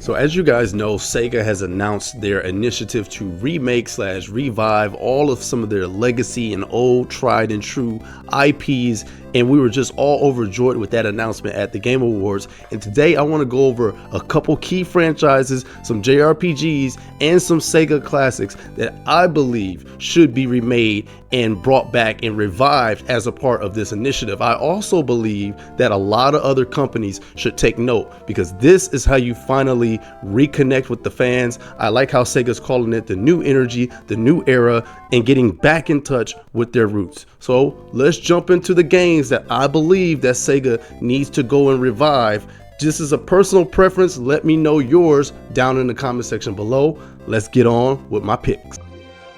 So as you guys know, Sega has announced their initiative to remake / revive all of some of their legacy and old tried and true IPs, and we were just all overjoyed with that announcement at the Game Awards. And today I want to go over a couple key franchises, some JRPGs, and some Sega classics that I believe should be remade and brought back and revived as a part of this initiative. I also believe that a lot of other companies should take note, because this is how you finally reconnect with the fans. I like how Sega's calling it the new energy, the new era, and getting back in touch with their roots. So let's jump into the games that I believe that Sega needs to go and revive. This is a personal preference. Let me know yours down in the comment section below. Let's get on with my picks.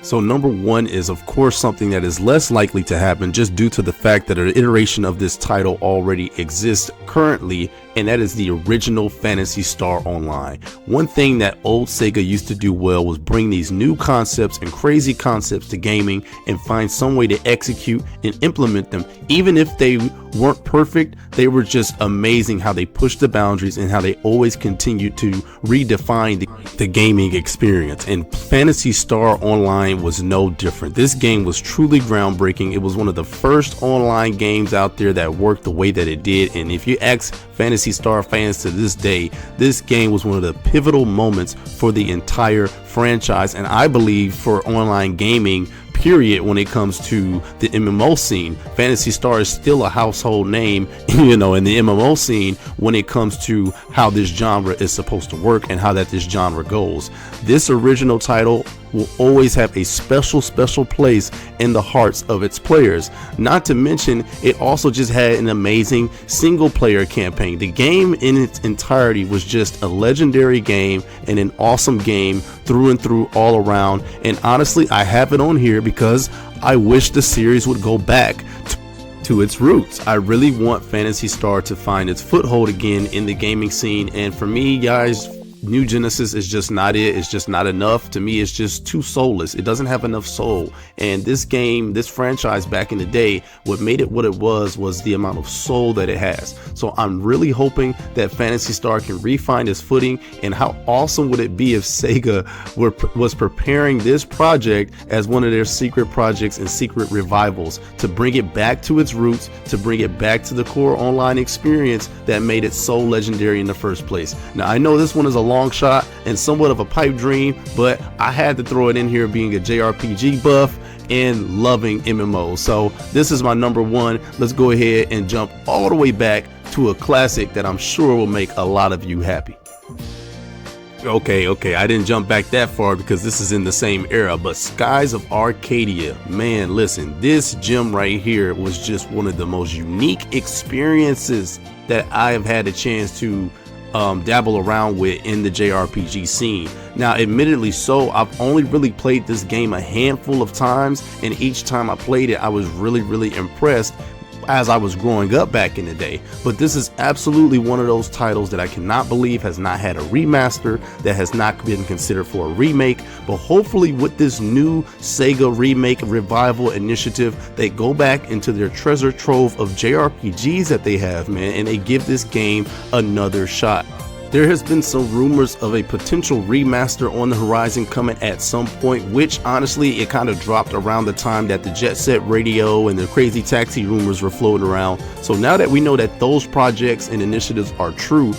So number one is of course something that is less likely to happen just due to the fact that an iteration of this title already exists currently, and that is the original Phantasy Star Online. One thing that old Sega used to do well was bring these new concepts and crazy concepts to gaming and find some way to execute and implement them. Even if they weren't perfect, they were just amazing how they pushed the boundaries and how they always continued to redefine the gaming experience. And Phantasy Star Online was no different. This game was truly groundbreaking. It was one of the first online games out there that worked the way that it did, and if you ask Phantasy Star fans to this day, this game was one of the pivotal moments for the entire franchise, and I believe for online gaming period. When it comes to the MMO scene, Phantasy Star is still a household name, in the MMO scene when it comes to how this genre is supposed to work and how this genre goes. This original title will always have a special place in the hearts of its players. Not to mention, it also just had an amazing single player campaign. The game in its entirety was just a legendary game and an awesome game through and through all around. And honestly, I have it on here because I wish the series would go back to its roots. I really want Phantasy Star to find its foothold again in the gaming scene, and for me, guys, New Genesis is just not it. It's just not enough. To me, it's just too soulless. It doesn't have enough soul. And this game, this franchise back in the day, what made it what it was the amount of soul that it has. So I'm really hoping that Phantasy Star can refine its footing. And how awesome would it be if Sega was preparing this project as one of their secret projects and secret revivals to bring it back to its roots, to bring it back to the core online experience that made it so legendary in the first place. Now, I know this one is a long shot and somewhat of a pipe dream, but I had to throw it in here being a JRPG buff and loving MMOs. So this is my number one. Let's go ahead and jump all the way back to a classic that I'm sure will make a lot of you happy. Okay, I didn't jump back that far because this is in the same era, but Skies of Arcadia, man, listen, this gem right here was just one of the most unique experiences that I have had a chance to dabble around with in the JRPG scene. Now, admittedly so, I've only really played this game a handful of times, and each time I played it, I was really impressed as I was growing up back in the day. But this is absolutely one of those titles that I cannot believe has not had a remaster, that has not been considered for a remake. But hopefully with this new Sega Remake Revival initiative, they go back into their treasure trove of JRPGs that they have, man, and they give this game another shot. There has been some rumors of a potential remaster on the horizon coming at some point, which honestly, it kind of dropped around the time that the Jet Set Radio and the Crazy Taxi rumors were floating around. So now that we know that those projects and initiatives are true,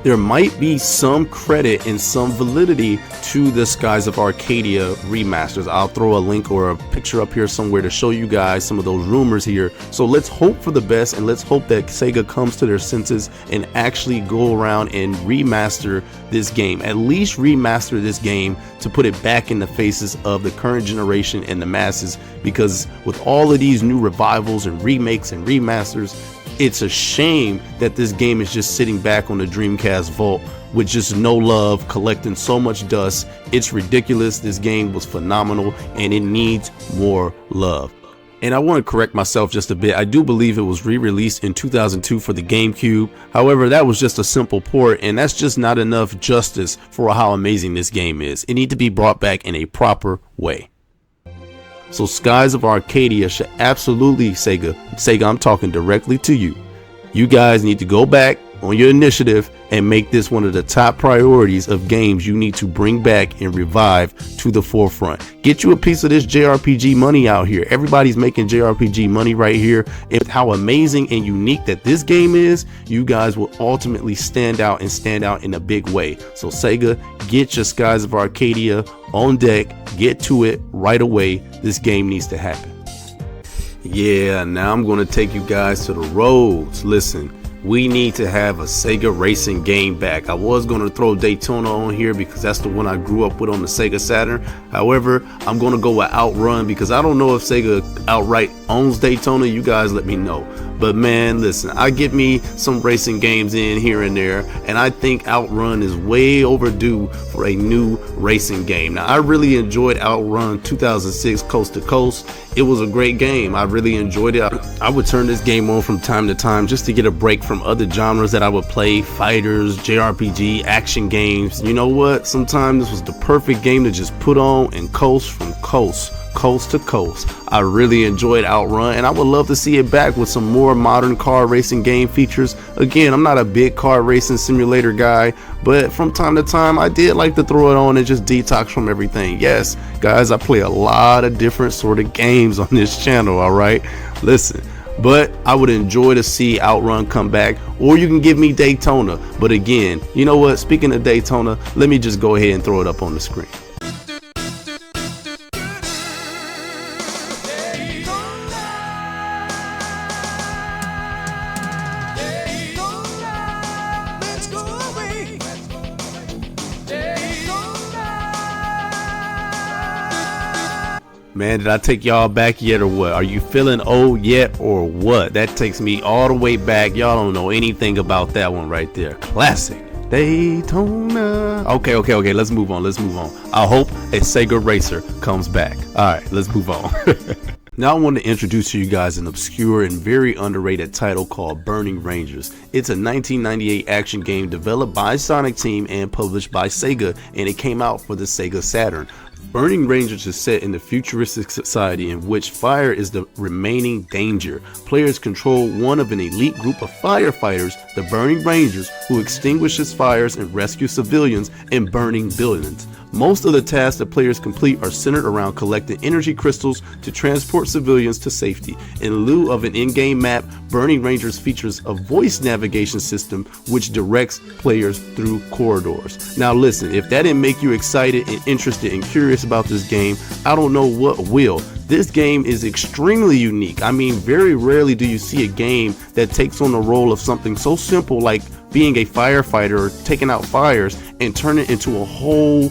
there might be some credit and some validity to the Skies of Arcadia remasters. I'll throw a link or a picture up here somewhere to show you guys some of those rumors here. So let's hope for the best, and let's hope that Sega comes to their senses and actually go around and remaster this game. At least remaster this game to put it back in the faces of the current generation and the masses, because with all of these new revivals and remakes and remasters, it's a shame that this game is just sitting back on the Dreamcast vault with just no love, collecting so much dust. It's ridiculous. This game was phenomenal and it needs more love. And I want to correct myself just a bit. I do believe it was re-released in 2002 for the GameCube. However, that was just a simple port, and that's just not enough justice for how amazing this game is. It needs to be brought back in a proper way. So Skies of Arcadia should absolutely, Sega, I'm talking directly to you. You guys need to go back on your initiative and make this one of the top priorities of games you need to bring back and revive to the forefront. Get you a piece of this JRPG money out here. Everybody's making JRPG money right here. And how amazing and unique that this game is, you guys will ultimately stand out in a big way. So Sega, get your Skies of Arcadia on deck, get to it right away. This game needs to happen. Yeah, now I'm going to take you guys to the roads. Listen, we need to have a Sega racing game back. I was going to throw Daytona on here because that's the one I grew up with on the Sega Saturn. However, I'm going to go with Outrun because I don't know if Sega outright owns Daytona. You guys let me know. But man, listen, I get me some racing games in here and there, and I think Outrun is way overdue for a new racing game. Now, I really enjoyed Outrun 2006 Coast to Coast. It was a great game. I really enjoyed it. I would turn this game on from time to time just to get a break from other genres that I would play, fighters, JRPG, action games. You know what? Sometimes this was the perfect game to just put on and coast from coast to coast. I really enjoyed Outrun, and I would love to see it back with some more modern car racing game features. Again, I'm not a big car racing simulator guy, but from time to time I did like to throw it on and just detox from everything. Yes, guys, I play a lot of different sort of games on this channel, all right? Listen, but I would enjoy to see Outrun come back, or you can give me Daytona. But again, you know what? Speaking of Daytona, let me just go ahead and throw it up on the screen. Man, did I take y'all back yet or what? Are you feeling old yet or what? That takes me all the way back. Y'all don't know anything about that one right there. Classic. Daytona. Okay, let's move on. I hope a Sega Racer comes back. All right, let's move on. Now I want to introduce to you guys an obscure and very underrated title called Burning Rangers. It's a 1998 action game developed by Sonic Team and published by Sega, and it came out for the Sega Saturn. Burning Rangers is set in the futuristic society in which fire is the remaining danger. Players control one of an elite group of firefighters, the Burning Rangers, who extinguishes fires and rescue civilians in burning buildings. Most of the tasks that players complete are centered around collecting energy crystals to transport civilians to safety. In lieu of an in-game map, Burning Rangers features a voice navigation system which directs players through corridors. Now listen, if that didn't make you excited and interested and curious about this game, I don't know what will. This game is extremely unique. I mean, very rarely do you see a game that takes on the role of something so simple like being a firefighter or taking out fires and turn it into a whole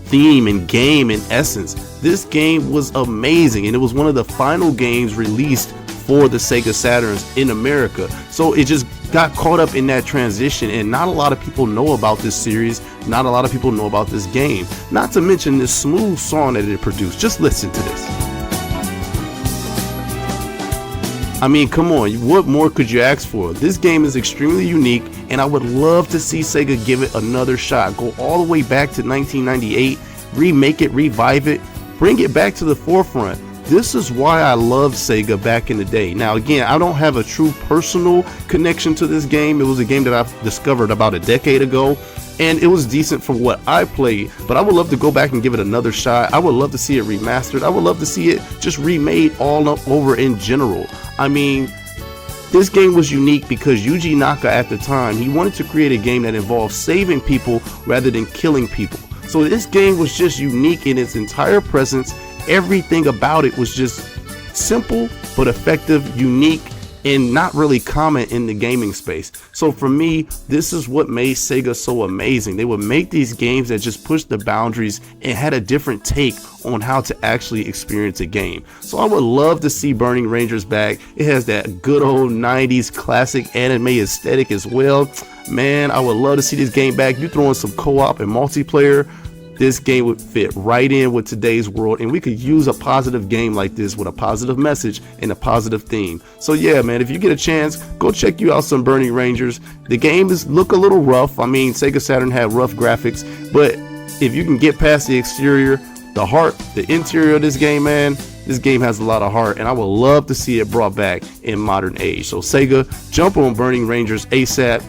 theme and game in essence. This game was amazing, and it was one of the final games released for the Sega Saturns in America. So it just got caught up in that transition, and not a lot of people know about this series. Not a lot of people know about this game. Not to mention this smooth song that it produced. Just listen to this. I mean, come on, what more could you ask for? This game is extremely unique, and I would love to see Sega give it another shot. Go all the way back to 1998, remake it, revive it, bring it back to the forefront. This is why I loved Sega back in the day. Now again, I don't have a true personal connection to this game. It was a game that I discovered about a decade ago, and it was decent for what I played, but I would love to go back and give it another shot. I would love to see it remastered. I would love to see it just remade all up over in general. I mean, this game was unique because Yuji Naka at the time, he wanted to create a game that involved saving people rather than killing people. So this game was just unique in its entire presence. Everything about it was just simple but effective, unique, and not really common in the gaming space. So for me, this is what made Sega so amazing. They would make these games that just pushed the boundaries and had a different take on how to actually experience a game. So I would love to see Burning Rangers back. It has that good old 90s classic anime aesthetic as well. Man, I would love to see this game back. You throw in some co-op and multiplayer, this game would fit right in with today's world, and we could use a positive game like this with a positive message and a positive theme. So yeah, man, if you get a chance, go check you out some Burning Rangers. The game look a little rough. I mean, Sega Saturn had rough graphics, but if you can get past the exterior, the heart, the interior of this game, man, this game has a lot of heart, and I would love to see it brought back in modern age. So Sega, jump on Burning Rangers ASAP.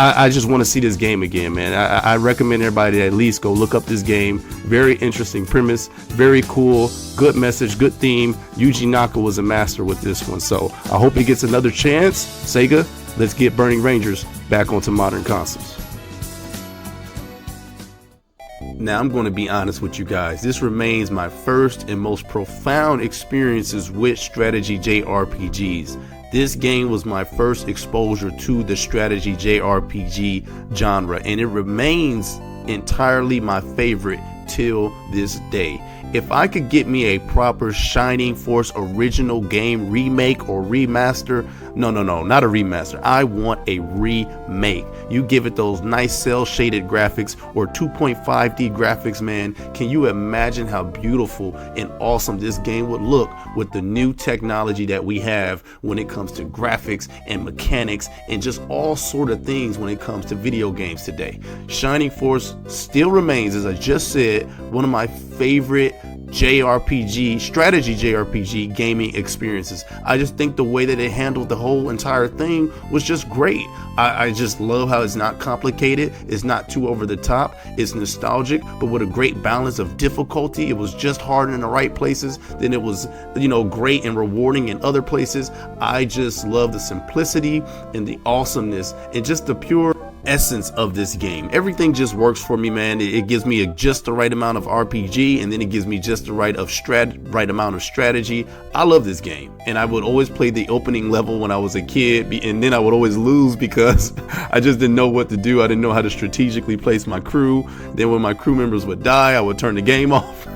I just want to see this game again, man. I recommend everybody to at least go look up this game. Very interesting premise, very cool, good message, good theme. Yuji Naka was a master with this one, so I hope he gets another chance. Sega, let's get Burning Rangers back onto modern consoles. Now, I'm going to be honest with you guys. This remains my first and most profound experiences with strategy JRPGs. This game was my first exposure to the strategy JRPG genre, and it remains entirely my favorite till this day. If I could get me a proper Shining Force original game remake or remaster, no, not a remaster. I want a remake. You give it those nice cel shaded graphics or 2.5D graphics, man. Can you imagine how beautiful and awesome this game would look with the new technology that we have when it comes to graphics and mechanics and just all sort of things when it comes to video games today? Shining Force still remains, as I just said, one of my favorite JRPG, strategy JRPG gaming experiences. I just think the way that they handled the whole entire thing was just great. I just love how it's not complicated, it's not too over the top, it's nostalgic, but with a great balance of difficulty. It was just hard in the right places, then it was, great and rewarding in other places. I just love the simplicity and the awesomeness and just the pure essence of this game. Everything just works for me, man. It gives me just the right amount of RPG, and then it gives me just the right amount of strategy. I love this game, and I would always play the opening level when I was a kid, and then I would always lose because I just didn't know what to do. I didn't know how to strategically place my crew. Then when my crew members would die, I would turn the game off.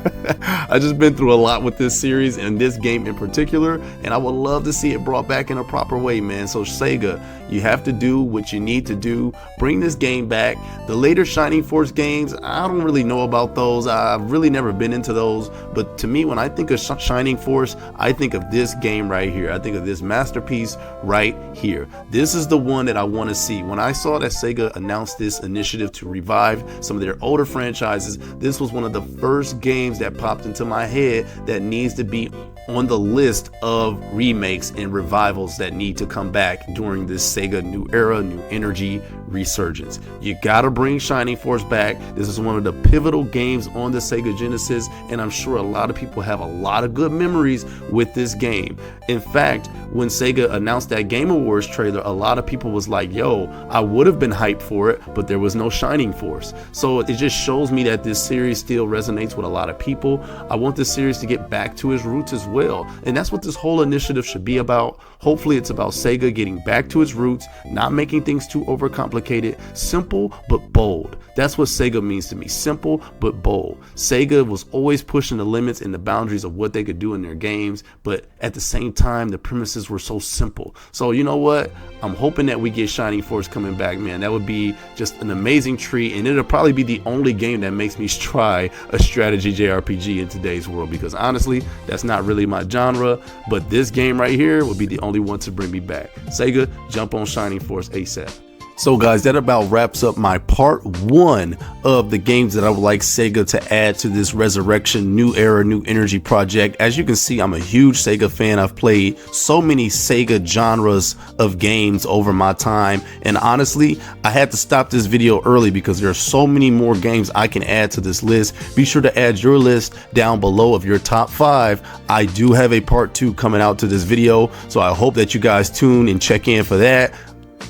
I just been through a lot with this series and this game in particular, and I would love to see it brought back in a proper way, man. So Sega, you have to do what you need to do. Bring this game back. The later Shining Force games, I don't really know about those. I've really never been into those, but to me, when I think of Shining Force, I think of this game right here. I think of this masterpiece right here. This is the one that I want to see. When I saw that Sega announced this initiative to revive some of their older franchises, this was one of the first games that popped into my head that needs to be on the list of remakes and revivals that need to come back during this Sega new era, new energy resurgence. You gotta bring Shining Force back. This is one of the pivotal games on the Sega Genesis, and I'm sure a lot of people have a lot of good memories with this game. In fact, when Sega announced that Game Awards trailer, a lot of people was like, yo, I would have been hyped for it, but there was no Shining Force. So it just shows me that this series still resonates with a lot of people. I want this series to get back to its roots as well, and that's what this whole initiative should be about. Hopefully it's about Sega getting back to its roots, not making things too overcomplicated, simple but bold. That's what Sega means to me, simple but bold. Sega was always pushing the limits and the boundaries of what they could do in their games, but at the same time the premises were so simple. So you know what, I'm hoping that we get Shining Force coming back, man. That would be just an amazing treat, and it'll probably be the only game that makes me try a strategy JRPG in today's world, because honestly that's not really my genre, but this game right here would be the only one to bring me back. Sega, jump on Shining Force ASAP. So guys, that about wraps up my part one of the games that I would like Sega to add to this Resurrection New Era, New Energy project. As you can see, I'm a huge Sega fan. I've played so many Sega genres of games over my time, and honestly, I had to stop this video early because there are so many more games I can add to this list. Be sure to add your list down below of your top 5. I do have a part 2 coming out to this video, so I hope that you guys tune and check in for that.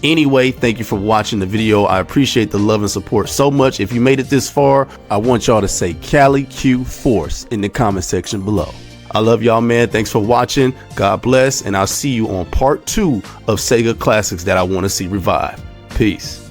Anyway, thank you for watching the video. I appreciate the love and support so much. If you made it this far, I want y'all to say Cali Q Force in the comment section below. I love y'all, man. Thanks for watching. God bless, and I'll see you on part 2 of Sega classics that I want to see revive. Peace.